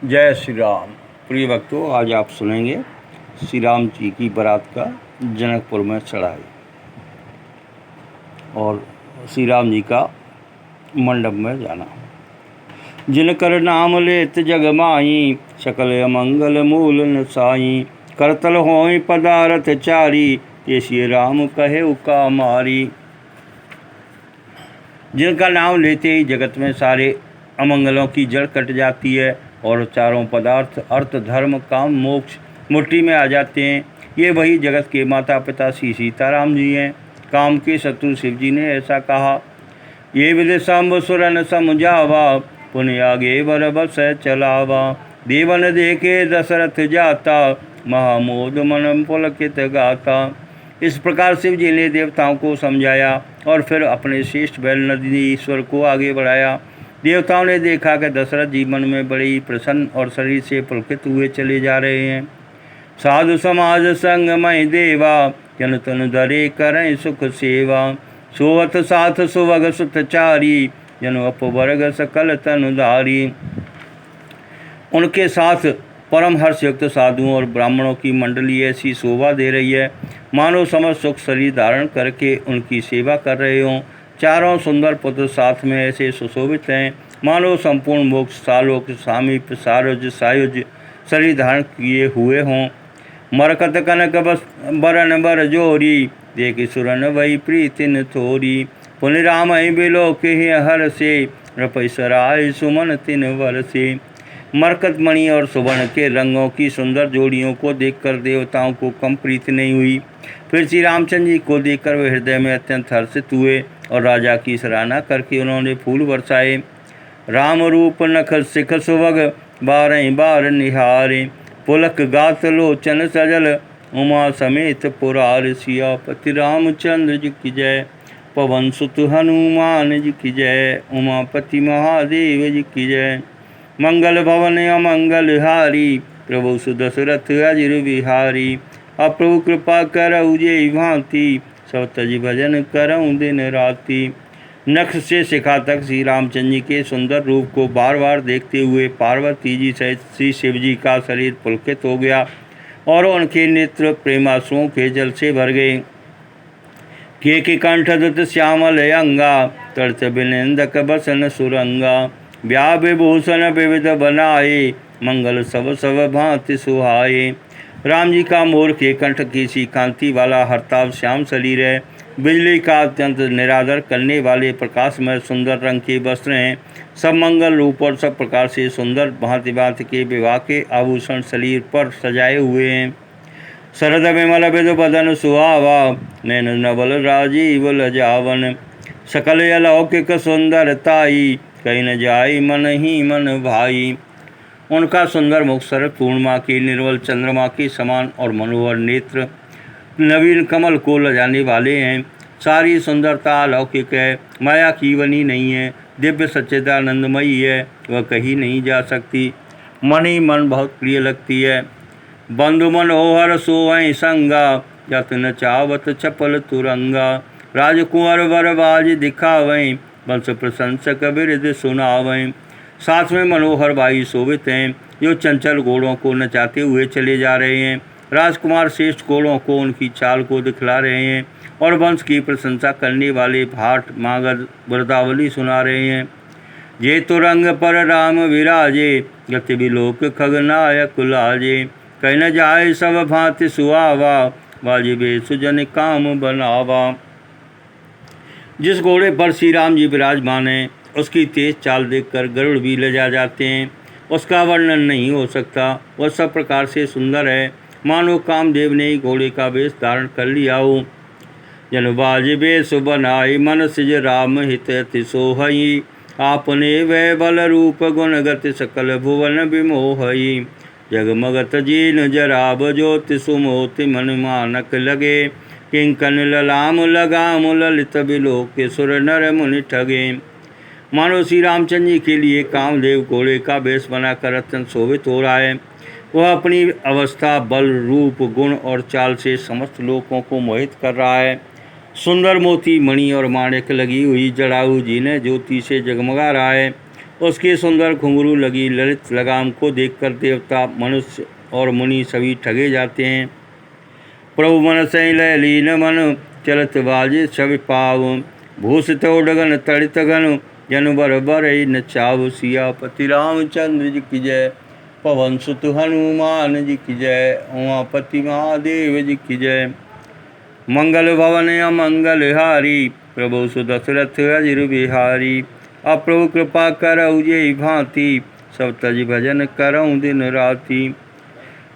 जय श्री राम। प्रिय भक्तों, आज आप सुनेंगे श्री राम जी की बारात का जनकपुर में चढ़ाई और श्री राम जी का मंडप में जाना। जिनकर नाम लेत जग माई, सकल अमंगल मूल न साई। करतल होई पदारथ चारी, ये श्री राम कहे उका मारी। जिनका नाम लेते ही जगत में सारे अमंगलों की जड़ कट जाती है और चारों पदार्थ अर्थ धर्म काम मोक्ष मुट्ठी में आ जाते हैं। ये वही जगत के माता पिता श्री सीताराम जी हैं। काम के शत्रु शिव जी ने ऐसा कहा, ये विद शंभ सुरन समझावा, पुण्य आगे बर बस चलावा। देवन देखे दशरथ जाता, महामोद मन पुलकित गाता। इस प्रकार शिव जी ने देवताओं को समझाया और फिर अपने श्रेष्ठ बैल नंदीश्वर को आगे बढ़ाया। देवताओं ने देखा कि दशरथ जी मन में बड़े ही प्रसन्न और शरीर से पुलकित हुए चले जा रहे हैं। साधु समाज संग मय देवा, जन तन धरे करें सुख सेवा। सोवत साथ सुवग सुत चारी, जन अपवर्ग सकल तनुधारी। उनके साथ परम हर्षयुक्त साधुओं और ब्राह्मणों की मंडली ऐसी शोभा दे रही है मानो समस्त सुख शरीर धारण करके उनकी सेवा कर रहे हों। चारों सुंदर पुत्र साथ में ऐसे सुशोभित हैं मानो संपूर्ण मोक्ष सालोक सामीप्य सारोज सायुज शरीर धारण किए हुए हों। मरकत कनक बरन बर जोरी, देख सुरन वही प्रीतिन थोरी। पुनि राम बिलो के हर से, रपै सराय सुमन तिन वर से। मरकत मणि और सुवर्ण के रंगों की सुंदर जोड़ियों को देखकर देवताओं को कम प्रीति नहीं हुई। फिर श्री रामचंद्र जी को देखकर वे हृदय में अत्यंत हर्षित हुए और राजा की सराहना करके उन्होंने फूल बरसाए। राम रूप नख सिख सुवग, बारह बार निहारे। पुलक गात लोचन सजल, उमा समेत पुरार। सियापति रामचंद्र जी की जय, पवन सुत हनुमान जी की जय। उमापति महादेव जी की जय। मंगल भवन अमंगल हारी, प्रभु सुदशरथ अजिर बिहारी। अब प्रभु कृपा करऊ जे भांति, सब तज भजन करऊँ दिन राति। नख से शिखा तक श्री रामचंद्र जी के सुंदर रूप को बार बार देखते हुए पार्वती जी सहित श्री शिव जी का शरीर पुलकित हो गया और उनके नेत्र प्रेमाश्रुओं के जल से भर गए। के कंठ दत्त श्यामल अंगा, तड़त बिनिंदक बसन सुरंगा। व्या विभूषण विविध बनाए, मंगल सब सब भांति सुहाए। राम जी का मोर के कंठ की सी कांति वाला हरताव श्याम शरीर है। बिजली का अत्यंत निरादर करने वाले प्रकाशमय सुंदर रंग के वस्त्र हैं। सब मंगल रूप और सब प्रकार से सुंदर भांति भांति के विवाह के आभूषण शरीर पर सजाए हुए हैं। शरद विमल विद बदन सुहावा, नैन नवल राजीव लजावन। सकल अलौकिक सुंदरताई, कहीं न जाई मन ही मन भाई। उनका सुंदर मुख शरद पूर्णिमा के निर्मल चंद्रमा के समान और मनोहर नेत्र नवीन कमल को लजाने वाले हैं। सारी सुंदरता अलौकिक है, माया की बनी नहीं है, दिव्य सच्चिदानंदमयी है, वह कहीं नहीं जा सकती। मन ही मन बहुत प्रिय लगती है। बंधु मनोहर सोहै संगा, यत्न चावत चपल तुरंगा। राजकुंवर बरबाज दिखावें, वंश प्रशंसक बिरद सुनावें। साथ में मनोहर भाई शोभित हैं जो चंचल घोड़ों को नचाते हुए चले जा रहे हैं। राजकुमार श्रेष्ठ घोड़ों को उनकी चाल को दिखला रहे हैं और वंश की प्रशंसा करने वाले भाट मागध वृदावली सुना रहे हैं। जे तुरंग पर राम विराजे, गति विलोक खगनायक लाजे। कहीं न जाए सब भांति सुहावा, वाजिबे सुजन काम बनावा। जिस घोड़े पर श्री राम जी विराजमान हैं उसकी तेज चाल देखकर गरुड़ भी ले जा जाते हैं। उसका वर्णन नहीं हो सकता, वह सब प्रकार से सुंदर है मानो कामदेव ने घोड़े का वेश धारण कर लिया हो। जन वाजिबे सुबनाई, मन सिज राम हित अति सोहई। आपने वह बल रूप गुण गति, सकल भुवन विमोहई। जगमगत जीन जराब ज्योति, सुमोति मन मानक लगे। किंकन ललाम लगाम, ललित बिलोक सुर नर मुनि ठगे। मानो श्री रामचंद्र जी के लिए कामदेव घोड़े का वेश बनाकर अत्यंत शोभित हो रहा है। वह अपनी अवस्था, बल, रूप, गुण और चाल से समस्त लोगों को मोहित कर रहा है। सुंदर मोती, मणि और माणिक लगी हुई जड़ाऊ जी ने ज्योति से जगमगा रहा है। उसकी सुंदर घुंघरू लगी ललित लगाम को देखकर देवता, मनुष्य और मुनि सभी ठगे जाते हैं। प्रभु मन सही लय लीन मन, चलत बाजे छवि पाव, भूषित उडगन तड़ित गन, जन बर बर न चाव। सियापति रामचंद्र जी की जय, पवन सुत हनुमान जी की जय, उमापति महादेव जी की जय। मंगल भवन अमंगल हारी, प्रभु सुदशरथ अजिर बिहारी। अप्रभु कृपा करऊ जे भांति, सब तज भजन करऊँ दिन राति।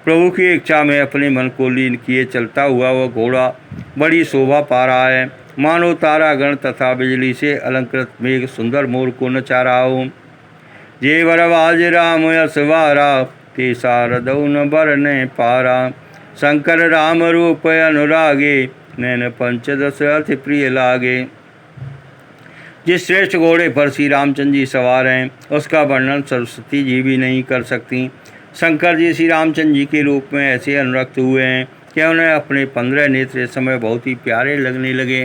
प्रभु की इच्छा में अपने मन को लीन किए चलता हुआ वह घोड़ा बड़ी शोभा पा रहा है, मानो तारागण तथा बिजली से अलंकृत मेघ सुंदर मोर को नचा रहा हो। जे बरबाज राम यशवारा, ते सारदौ न बरने पारा। शंकर राम रूप अनुरागे, नैन पंचदश अति प्रिय लागे। जिस श्रेष्ठ घोड़े पर श्री रामचंद्र जी सवार हैं, उसका वर्णन सरस्वती जी भी नहीं कर सकती। शंकर जी श्री रामचंद्र जी के रूप में ऐसे अनुरक्त हुए हैं कि उन्हें अपने 15 नेत्र इस समय बहुत ही प्यारे लगने लगे।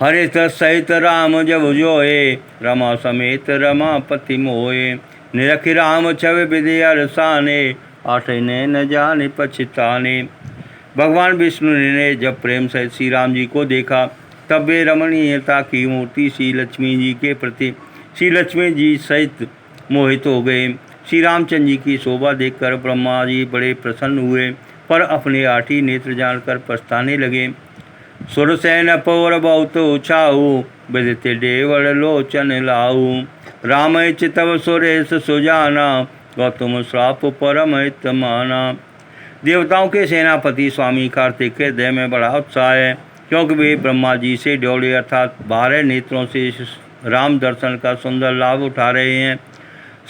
हरित सहित राम जब जोए, रमा समेत रमापति मोए। निरखि राम छवि विधि अरसाने, आठे न जाने पछताने। भगवान विष्णु ने जब प्रेम सहित श्री राम जी को देखा, तब वे रमणीयता की मूर्ति श्री लक्ष्मी जी के प्रति श्री लक्ष्मी जी सहित मोहित हो गए। श्री रामचंद्र जी की शोभा देखकर ब्रह्मा जी बड़े प्रसन्न हुए, पर अपने 8 ही नेत्र जानकर पछताने लगे। सुरसैन पौर बहुत उछाऊ, विदित देवल लोचन लाऊ। राम चितव सुरेश सुजाना, गौतम श्राप परम हित माना। देवताओं के सेनापति स्वामी कार्तिक के हृदय में बड़ा उत्साह है, क्योंकि वे ब्रह्मा जी से ड्योढ़े अर्थात 12 नेत्रों से राम दर्शन का सुंदर लाभ उठा रहे हैं।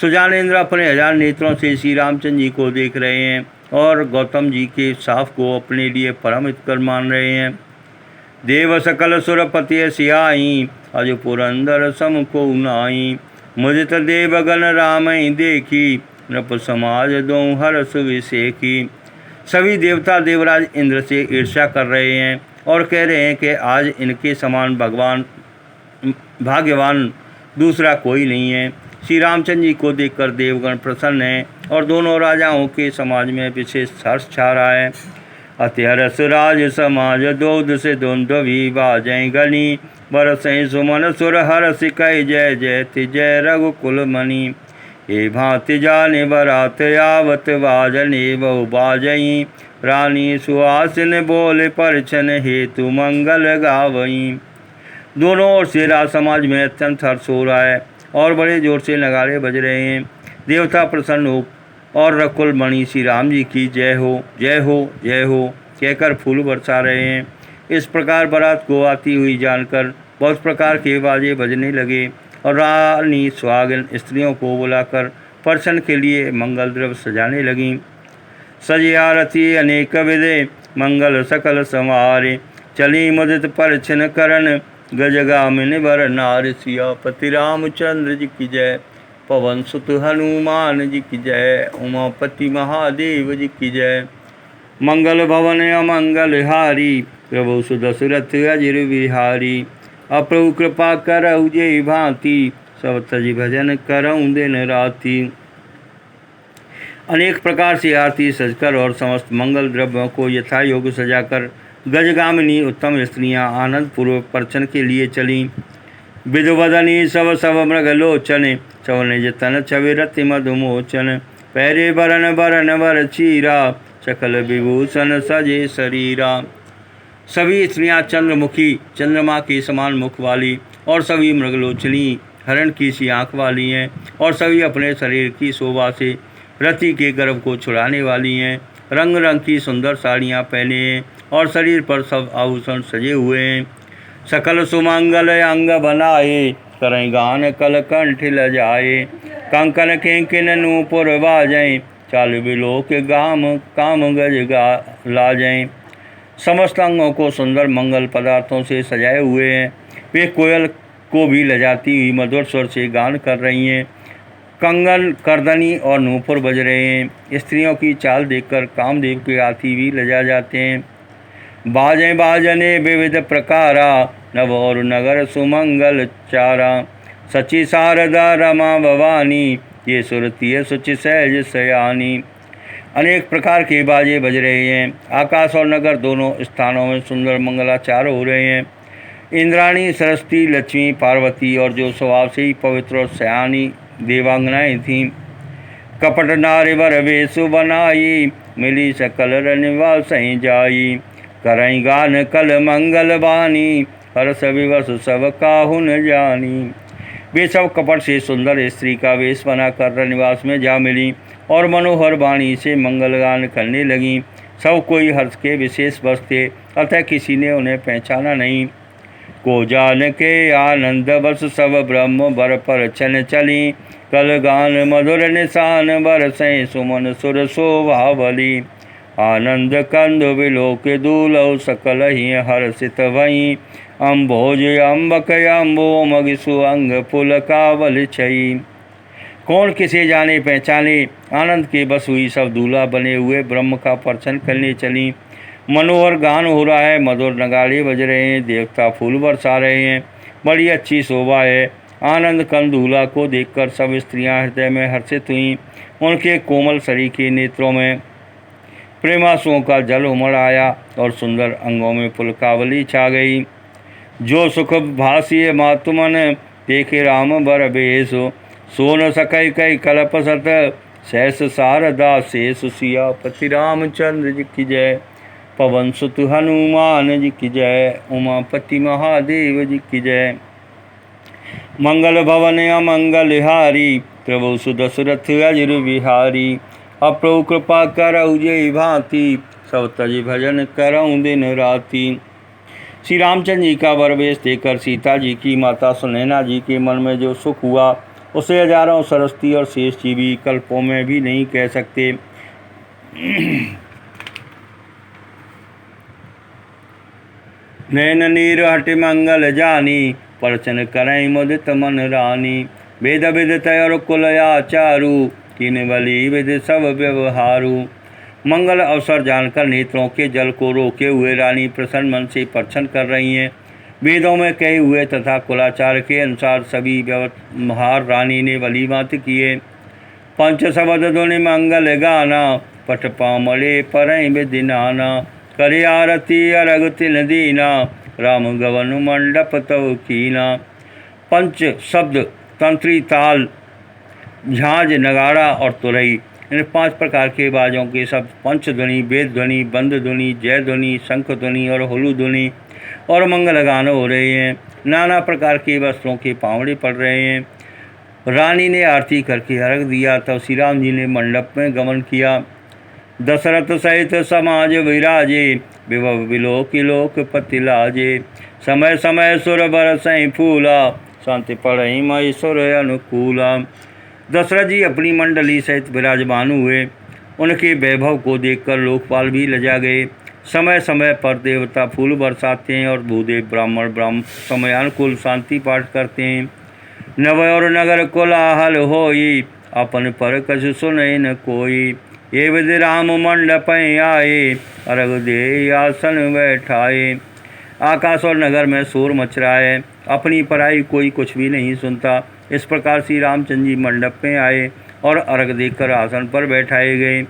सुजानेन्द्र अपने 1000 नेत्रों से श्री रामचंद्र जी को देख रहे हैं और गौतम जी के साफ को अपने लिए परम हितकर मान रहे हैं। देव सकल सुरपति सियाई, अज पुरंदर सम को नाई। मुदित देवगण राम देखी, नृप समाज दो हर्ष विषेखी। सभी देवता देवराज इंद्र से ईर्ष्या कर रहे हैं और कह रहे हैं कि आज इनके समान भगवान भाग्यवान दूसरा कोई नहीं है। श्री रामचंद्र जी को देखकर देवगण प्रसन्न हैं और दोनों राजाओं के समाज में विशेष हर्ष छा रहा है। अत्यरस राज समाज दोध से द्वंद्वी बाजय गणी, बरसई सुमन सुर हर्ष कह जय जयति जय रघुकुल मणि। हे भांति जाने बरात आवत बाजने बहु बाजई, रानी सुहासिन बोले परछन हेतु मंगल गावई। दोनों ओर से राज समाज में अत्यंत हर्ष हो रहा है और बड़े जोर से नगाड़े बज रहे हैं। देवता प्रसन्न हो और रकुल मणि श्री राम जी की जय हो जय हो जय हो कहकर फूल बरसा रहे हैं। इस प्रकार बारात को आती हुई जानकर बहुत प्रकार के बाजे बजने लगे और रानी सुहागिन स्त्रियों को बुलाकर परछन के लिए मंगल द्रव्य सजाने लगीं। सजी आरती अनेक विधे, मंगल सकल संवारे। चली मुदित परछन करन, गजगामिनी वर नारी। सियापति रामचंद्र जी की जय, पवन सुत हनुमान जी की जय, उमापति महादेव जी की जय। मंगल भवन अमंगल हारी, प्रभु सुदशरथ अजिर बिहारी। अप्रभु कृपा करऊ जे भांति, सब तज भजन करऊँ दिन राति। अनेक प्रकार से आरती सजकर और समस्त मंगल द्रव्यों को यथा योग्य सजाकर गजगामिनी उत्तम स्त्रियां आनंद पूर्वक परछन के लिए चलीं। विधुवदनी सब सब मृगलोचन, चवन जतन छवि रति मधुमोचन। पैरे बरन बरन वर चीरा, सकल विभूषण सजे शरीरा। सभी स्त्रियां चंद्रमुखी चंद्रमा के समान मुख वाली और सभी मृगलोचनी हरण की सी आँख वाली हैं और सभी अपने शरीर की शोभा से रति के गर्भ को छुड़ाने वाली हैं। रंग रंग की सुंदर साड़ियाँ पहने हैं और शरीर पर सब आभूषण सजे हुए हैं। सकल सुमंगल अंग बनाए, करें गान कल कंठ लजाए। कंकन किंकिन नूपुर बाजें, चाल बिलोक गाम काम गज गा लाजें। समस्त अंगों को सुंदर मंगल पदार्थों से सजाए हुए हैं। वे कोयल को भी लजाती हुई मधुर स्वर से गान कर रही हैं। कंगन, करदनी और नूपुर बज रहे हैं। स्त्रियों की चाल देखकर कामदेव के हाथी भी लजा जाते हैं। बाजें बाजने विविध प्रकारा, नव और नगर सुमंगल चारा। सची शारदा रमा भवानी, ये सुरती है सुचि सहज सयानी। अनेक प्रकार के बाजे बज रहे हैं। आकाश और नगर दोनों स्थानों में सुंदर मंगलाचार हो रहे हैं। इंद्राणी, सरस्वती, लक्ष्मी, पार्वती और जो स्वभाव से ही पवित्र और सयानी देवांगनाएं थीं, कपट नारी वर वेश बनाई, मिली सकल रनिवाल सही जाई। करई गान कल मंगल बानी, हर्ष विवश सब काहुन जानी। वे सब कपट से सुंदर स्त्री का वेश बनाकर रनिवास में जा मिली और मनोहर वाणी से मंगलगान करने लगी। सब कोई हर्ष के विशेष वश थे, अतः किसी ने उन्हें पहचाना नहीं। को जान के आनंद बस सब ब्रह्म बर पर चन चली, कल गान मधुर निशान बरसें सुमन सुर शोभावली। आनंद कंद विलोक दूलौ सकल ही हर्षित भई, अम्भोज अम्बक अम्बो मगिसु अंग पुल कावल छई। कौन किसे जाने पहचाने, आनंद के बस हुई सब दूल्हा बने हुए ब्रह्म का पर्चन करने चली। मनोहर गान हो रहा है, मधुर नगाड़े बज रहे हैं, देवता फूल बरसा रहे हैं, बड़ी अच्छी शोभा है। आनंद कंद दूल्हा को देखकर सब स्त्रियां हृदय में हर्षित हुईं। उनके कोमल शरीर के नेत्रों में प्रेमांसुओं का जल उमड़ आया और सुंदर अंगों में पुलकावली छा गई। जो सुख भाषिय मातुमन, देखे राम बर बेस, सो न सकई कई कल्प सत, सहस शारदा शेष सियापति रामचंद्र जी की जय। पवन सुत हनुमान जी की जय, उमापति महादेव जी की जय। मंगल भवन अमंगल हारी, प्रभु सुदशरथ अजर बिहारी। अप्रभु कृपा करऊ जय भांति, सब तज भजन करऊँ दिन राति। श्री रामचंद्र जी का वरवेश देखकर सीता जी की माता सुनैना जी के मन में जो सुख हुआ, उसे हजारों सरस्वती और शेष जी भी कल्पों में भी नहीं कह सकते। नैन नीर हट मंगल जानी, परचन करई मुदित मन रानी। वेद विद तयर कुल आचारू, किन बलि विद सब व्यवहारू। मंगल अवसर जानकर नेत्रों के जल को रोके हुए रानी प्रसन्न मन से परछन कर रही हैं। वेदों में कहे हुए तथा कुलाचार के अनुसार सभी व्यवहार रानी ने भलीभांति किए। पंच शब्द ध्वनि मंगल गाना, पट पामले परई विदिनाना। करे आरती अरग तिन दीना, राम गवन मंडप तव कीना। पंच शब्द तंत्री, ताल, झांझ, नगाड़ा और तुरई, इन 5 प्रकार के बाजों के शब्द पंच ध्वनि, वेद ध्वनि, बंद ध्वनि, जय ध्वनि, शंख ध्वनि और हुलू ध्वनि और मंगल गान हो रहे हैं। नाना प्रकार के वस्त्रों के पावड़े पड़ रहे हैं। रानी ने आरती करके अर्घ दिया, तब श्री राम जी ने मंडप में गमन किया। दशरथ सहित समाज विराजे, विभव विलोक लोक पति लाजे। समय समय सुर बरसई फूला, शांति पढ़ई महेश्वर अनुकूला। दशरथ जी अपनी मंडली सहित विराजमान हुए। उनके वैभव को देखकर लोकपाल भी लजा गए। समय समय पर देवता फूल बरसाते हैं और भूदेव ब्राह्मण समयानुकूल शांति पाठ करते हैं। नव और नगर कोलाहल होई, अपन पर कछु सुनई न कोई। ये विधि राम मंडप आए, अर्घ दे आसन बैठाए। आकाश और नगर में शोर मच रहा है, अपनी पराई कोई कुछ भी नहीं सुनता। इस प्रकार श्री रामचंद्र जी मंडप में आए और अर्घ देकर आसन पर बैठाए गए।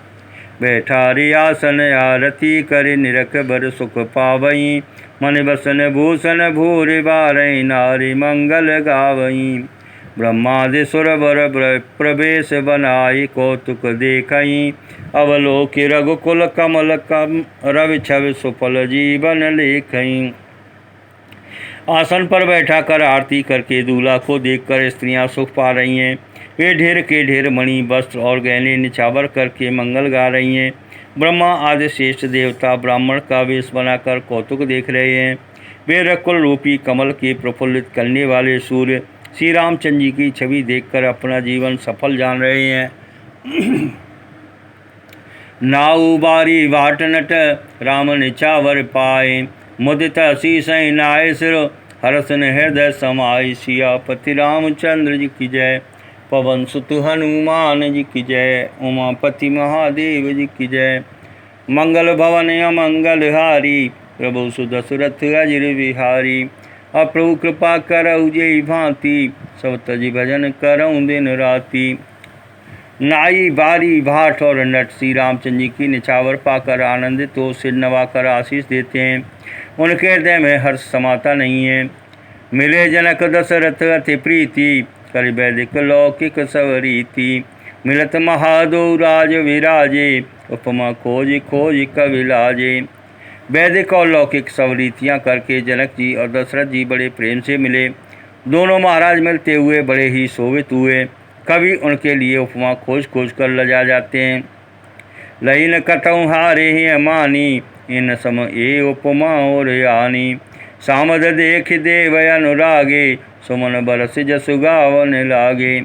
बैठा रे आसन आरती करे, निरख बर सुख पावई। मन बसन भूषण भूरि बारई, नारी मंगल गावई। ब्रह्मादि सुर बर प्रवेश बनाई, कौतुक देखई। अवलोक रघुकुल कमल कम, रवि छवि सुफल जीवन लेखई। आसन पर बैठाकर आरती करके दूल्हा को देखकर स्त्रियां सुख पा रही हैं। वे ढेर के ढेर मणि, वस्त्र और गहने निछावर करके मंगल गा रही हैं। ब्रह्मा आदि श्रेष्ठ देवता ब्राह्मण का वेश बनाकर कौतुक देख रहे हैं। वे रकुल रूपी कमल के प्रफुल्लित करने वाले सूर्य श्री रामचंद्र जी की छवि देखकर अपना जीवन सफल जान रहे हैं। नाऊ बारी बाट नट, राम निछावर पाए। मुदित शीस नाय सिर, हर्षन हृदय समाय। सियापति रामचंद्र जी की जय। पवन सुत हनुमान जी की जय। उमापति महादेव जी की जय। मंगल भवन अमंगल हारी, प्रभु सुदशरथ अजर बिहारी। अब प्रभु कृपा करऊ जे भांति, सब तजी भजन करऊँ दिन राति। नाई बारी भाट और नट श्री रामचंद्र जी की निछावर पाकर आनंदित तो सिर नवाकर आशीष देते हैं। उनके हृदय में हर्ष समाता नहीं है। मिले जनक दशरथ अति प्रीति, कर वैदिक लौकिक सब रीति। मिलत महादो राज विराजे, उपमा खोज खोज कवि लाजे। वैदिक और लौकिक सब रीतियाँ करके जनक जी और दशरथ जी बड़े प्रेम से मिले। दोनों महाराज मिलते हुए बड़े ही शोभित हुए। कवि उनके लिए उपमा खोज खोज कर लजा जाते हैं। लईन कतऊ हारे हैं मानी, इन सम ए उपमा और आनी। सामद देख देव अनुरागे, सुमन बरस जसु गावन लागे।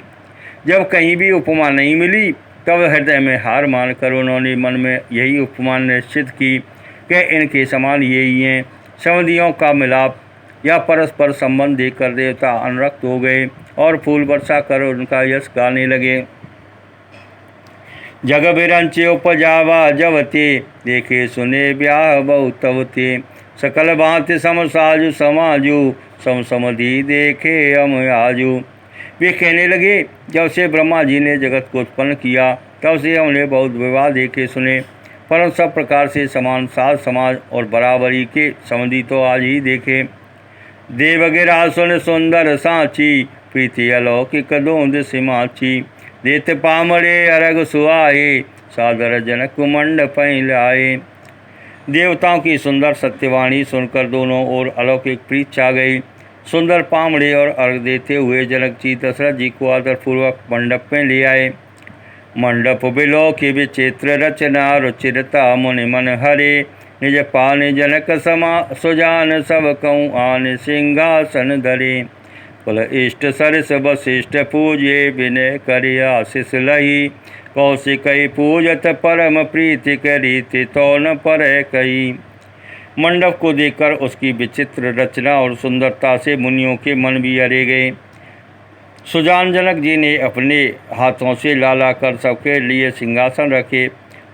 जब कहीं भी उपमा नहीं मिली तब हृदय में हार मानकर उन्होंने मन में यही उपमा निश्चित की कि इनके समान यही हैं। समधियों का मिलाप या परस्पर संबंध देखकर देवता अनुरक्त हो गए और फूल वर्षा कर उनका यश गाने लगे। जग बिरंचे उपजावा जवते, देखे सुने ब्याह बहुतवते। सकल भांति सम साजु समाजु, सम समधि देखे हम आजू। वे कहने लगे, जब से ब्रह्मा जी ने जगत को उत्पन्न किया तब से हमने बहुत विवाह देखे सुने, परंतु सब प्रकार से समान साज समाज और बराबरी के समधि तो आज ही देखे। देवगिरा सुन सुंदर सांची, प्रीति अलौकिक दोंद सिमाची। देत पामरे अरग सुआए, सादर जनक मंडप लाए। देवताओं की सुंदर सत्यवाणी सुनकर दोनों ओर अलौकिक प्रीत छा गई। सुंदर पामड़े और अर्घ देते हुए जनक जी दशरथ जी को आदरपूर्वक मंडप में ले आए। मंडप बिलो के विचित्र रचना, रुचिरता मुनि मन हरे। निज पान जनक समा सुजान, सब कहूँ आन सिंहासन धरे। कुल इष्ट सरस वशिष्ठ पूजे, विनय करे आशीष लही। कौशिक पूजत परम प्रीति करी, तो न पर कही। मंडप को देखकर उसकी विचित्र रचना और सुंदरता से मुनियों के मन भी अरे गए। सुजान जनक जी ने अपने हाथों से ला ला कर सबके लिए सिंहासन रखे।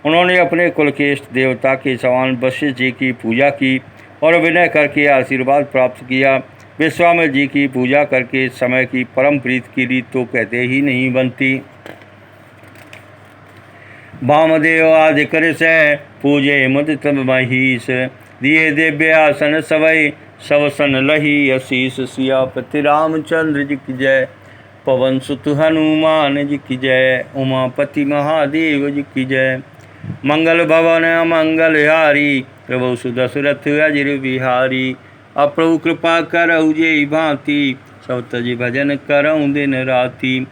उन्होंने अपने कुल के इष्ट देवता के समान वशिष्ठ जी की पूजा की और विनय करके आशीर्वाद प्राप्त किया। विश्वामित्र जी की पूजा करके समय की परम प्रीत की रीत तो कहते ही नहीं बनती। वामदेव आदि कृष पूजे मुदित महीश, दिए दिव्य आसन सवै सब सन लही आशीष। सियापति रामचंद्र जी की जय, पवन सुत हनुमान जी की जय, उमापति महादेव जी की जय। मंगल भवन अमंगल हारी, प्रभु सुदशरथ अजिर बिहारी। अब प्रभु कृपा करऊ जे भांति, सब तज भजन करऊँ दिन राति।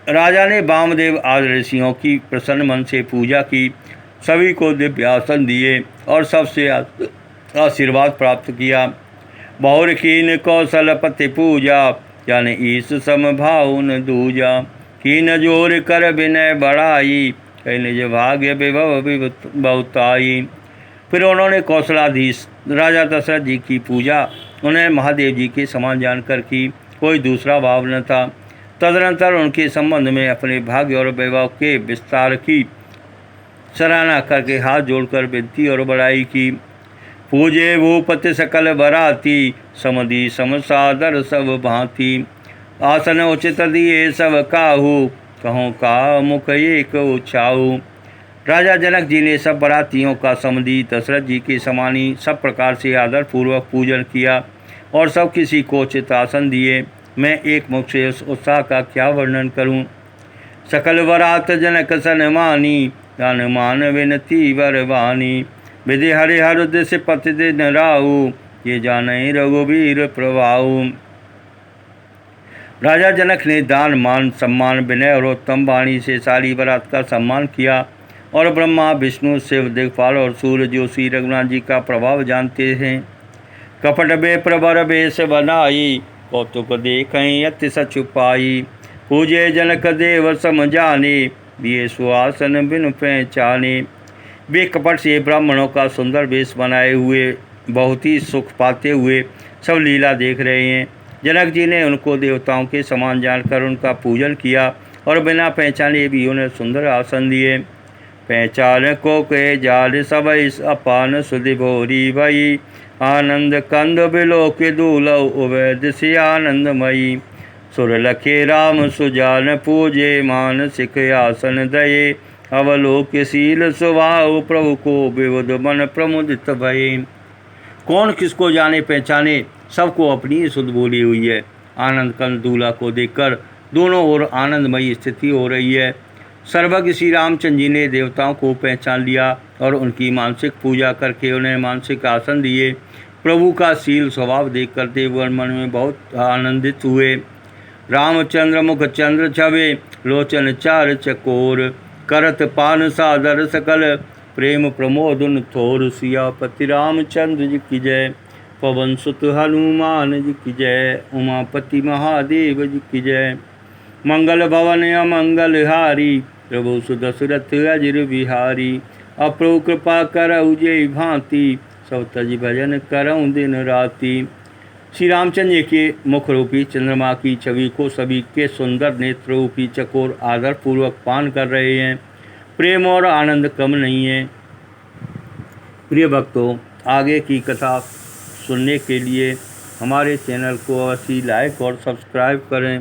राजा ने वामदेव आदि ऋषियों की प्रसन्न मन से पूजा की, सभी को दिव्य आसन दिए और सबसे आशीर्वाद प्राप्त किया। बहुर कीन कौशलपति पूजा, जाने ईश सम भाउन दूजा। कीन जोर कर विनय बढ़ाई, कई निज भाग्य विभव बहुताई। फिर उन्होंने कौशलाधीश राजा दशरथ जी की पूजा उन्हें महादेव जी के समान जानकर की, कोई दूसरा भाव न था। तदनंतर उनके संबंध में अपने भाग्य और वैभव के विस्तार की सराहना करके हाथ जोड़कर विनती और बड़ाई की। पूजे भूपति सकल बराती, समधि समसादर सब भांति। आसन उचित दिए सब काहू, कहूँ का मुख एक उछाऊ। राजा जनक जी ने सब बरातियों का समधि दशरथ जी के समानी सब प्रकार से आदरपूर्वक पूजन किया और सब किसी को उचित आसन दिए। मैं एक मुख से उस उत्साह का क्या वर्णन करूं। सकल बरात जनक सनमानी, दान मान विनती बरवानी। विधि हरिहर उद्देश्य पति दिन राहु, ये जाने रघुवीर प्रभाऊ। राजा जनक ने दान मान सम्मान विनय और उत्तम वाणी से सारी बरात का सम्मान किया और ब्रह्मा विष्णु शिव दिग्पाल और सूर्य जो श्री रघुनाथ जी का प्रभाव जानते हैं। कपट बे प्रबर बेश बनाई, कौतुक देखें अति सच पाई। पूजे जनक देव सम जाने, दिए सुहासन बिनु पहचाने। वे कपट से ब्राह्मणों का सुंदर वेश बनाए हुए बहुत ही सुख पाते हुए सब लीला देख रहे हैं। जनक जी ने उनको देवताओं के समान जानकर उनका पूजन किया और बिना पहचाने भी उन्हें सुंदर आसन दिए। पहचान को के जाल सब इस अपान सुधि भोरी भई। आनंद कंद बिलो के दूलव उवैद से आनंदमयी। सुर लखे राम सुजान पूजे मानसिक आसन दये। अवलोकशील स्वभाव प्रभु को विबुध मन प्रमुदित भये। कौन किसको जाने पहचाने, सबको अपनी सुध बोली हुई है। आनंद कंद दूल्हा को देखकर दोनों ओर आनंदमयी स्थिति हो रही है। सर्वज्ञ श्री रामचंद्र जी ने देवताओं को पहचान लिया और उनकी मानसिक पूजा करके उन्हें मानसिक आसन दिए। प्रभु का शील स्वभाव देखकर देवगण मन में बहुत आनंदित हुए। रामचंद्र मुख चंद्र छवे, लोचन चार चकोर। करत पान सादर सकल, प्रेम प्रमोदन थोर। सियापति रामचंद्र जी की जय, पवन सुत हनुमान जी की जय। उमापति महादेव जी की जय। मंगल भवन अमंगल हारी, प्रभु सुदशरथ अजिर बिहारी। अप्रभु कृपा करऊ जय भांति, सब तज भजन करऊँ दिन राति। श्री रामचंद्र जी के मुख रूपी चंद्रमा की छवि को सभी के सुंदर नेत्र रूपी चकोर आदर पूर्वक पान कर रहे हैं। प्रेम और आनंद कम नहीं है। प्रिय भक्तों, आगे की कथा सुनने के लिए हमारे चैनल को अवश्य लाइक और सब्सक्राइब करें।